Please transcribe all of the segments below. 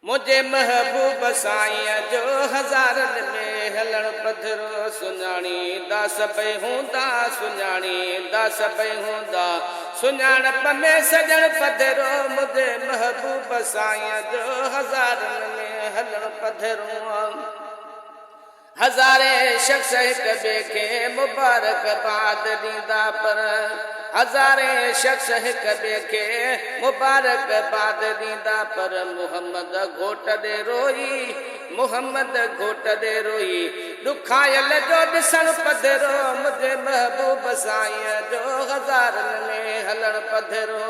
मुझे महबूब साईं जो हज़ारनि में हलण पधरो सुञाणी दास पई हूंदा सुञाणी दास पई हूंदा सुञाणप में सजण पधरो मुझे महबूब साईं जो हज़ारनि में हलण पधरो हज़ारे शख्स हिक ॿिए खे मुबारकबाद ॾींदा पर हज़ारे शख्स हिक ॿिए खे मुबारकबाद ॾींदा पर मुहम्मद घोट ॾे रोई मुहम्मद घोट ॾे रोई ॾुखायल जो ॾिसण पधरो मुंहिंजे महबूब साईं जो हज़ारनि में हलण पधरो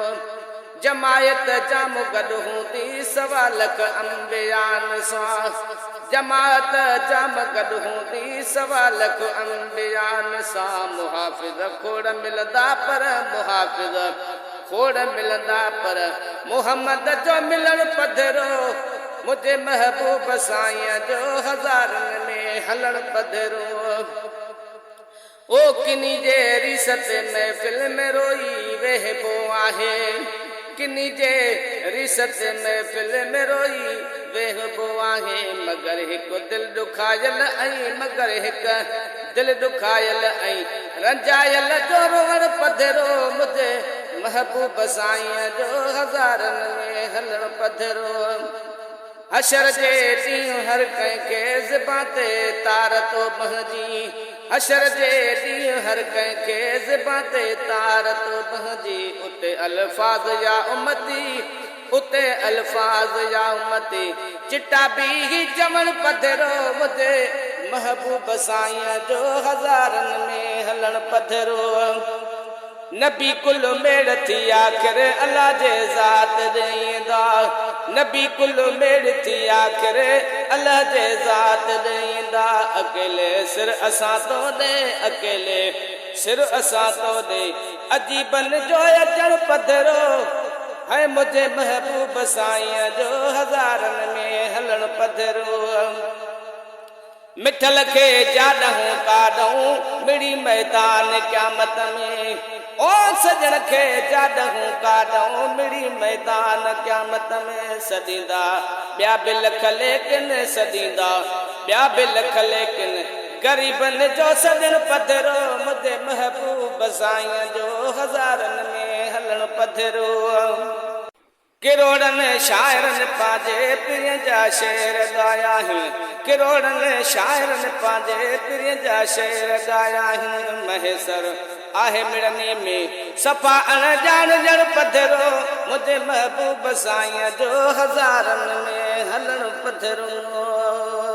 जमायत जाम गॾु हूंदी सवा लख अंबियान सां जमात जाम गॾु हूंदी सवा लख अंबियान सां मुहाफ़िज़ खोड़ मिलंदा पर मुहाफ़िज़ खोड़ मिलंदा पर मुहम्मद जो मिलण पधरो मुंहिंजे महबूब साईं जो हज़ारनि में हलण पधरो ओ किनी जे रिसत महफ़िल में रोई वेहबो आहे किनी जे रिसत महफ़िल में रोई वेहबो आहे मगर हिकु दिलि ॾुखायल ऐं मगर हिकु दिलि ॾुखायल ऐं रंजायल जो रोअण पधरो मुंहिंजे महबूब साईं जो हज़ारनि में हलण पधरो हशर जे ॾींहुं हर कंहिंखे ज़िबां ते तार तो बहिजी हशर जे ॾींहुं हर कंहिंखे ज़िबां ते तार तो बहिजी उते अल्फाज़ या उमती उते अल्फाज़ या उमती चिटा बि चवण पधरो मुंहिंजे महबूब साईं जो हज़ारनि में हलण पधरो नबी कुल मेड़ थी आख़िर अल्लाह जे ज़ात ॾींदा नबी कुल मेड़ थी आख़िर अल्लाह जे ज़ात ॾींदा अकेले सिर असां तो ॾे अकेले सिर असां तो ॾे अजीबन जो अचण पधरो है मुझे महबूब साईं जो हज़ारनि में हलण पधरो मिठल खे जाॾहूं काॾहूं मिड़ी मैदान क़यामत में ओ सजण खे जाॾहूं काॾहूं मिड़ी मैदान क़यामत में सॾींदा ॿिया बि लख लेकिन सॾींदा ॿिया बि लख लेकिन ग़रीबनि जो सजण पधरो मुंहिंजे महबूब साईं जो हज़ारनि में हलण पधरो किरोड़नि शाइरनि पंहिंजे पीर जा शेर ॻाया आहिनि किरोड़नि शाइरनि पंहिंजे पीर जा शेर ॻाया आहिनि महेसर आहे मिड़नी में सफ़ा अणॼाण ॼण पधरो मुंहिंजे महबूब साईं जो हज़ारनि में हलण पधरो